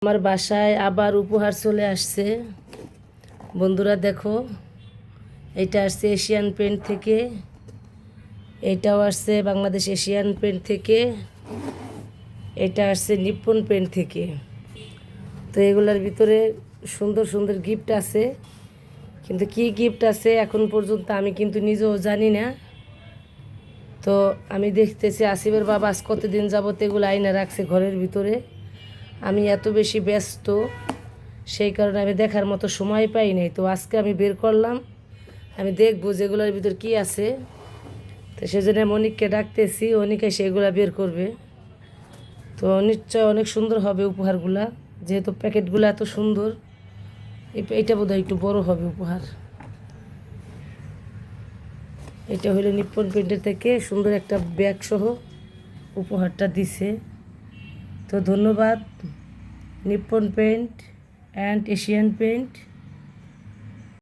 আমার বাসায় আবার উপহার চলে আসছে বন্ধুরা। দেখো, এটা আসছে এশিয়ান পেইন্ট থেকে, এটাও আসছে বাংলাদেশ এশিয়ান পেইন্ট থেকে, এটা আসছে নিপ্পন পেইন্ট থেকে। তো এগুলোর ভিতরে সুন্দর সুন্দর গিফট আছে, কিন্তু কি গিফট আছে এখন পর্যন্ত আমি কিন্তু নিজেও জানি না। তো আমি দেখতেছি আসিফের বাবা আজ কতদিন যাবত এগুলো আইনা রাখছে ঘরের ভিতরে। আমি এত বেশি ব্যস্ত, সেই কারণে আমি দেখার মতো সময় পাই নাই। তো আজকে আমি বের করলাম, আমি দেখবো যেগুলোর ভিতর কি আছে। তো সেজন্য মনিককে ডাকতেছি, অনিকে সেগুলো বের করবে। তো নিশ্চয় অনেক সুন্দর হবে উপহারগুলা, যেহেতু প্যাকেটগুলো এত সুন্দর। এইটা বোধহয় একটু বড় হবে উপহার। এটা হলো নিপ্পন পেইন্টের থেকে সুন্দর একটা ব্যাগ সহ উপহারটা দিছে। তো ধন্যবাদ Nippon paint and Asian paint.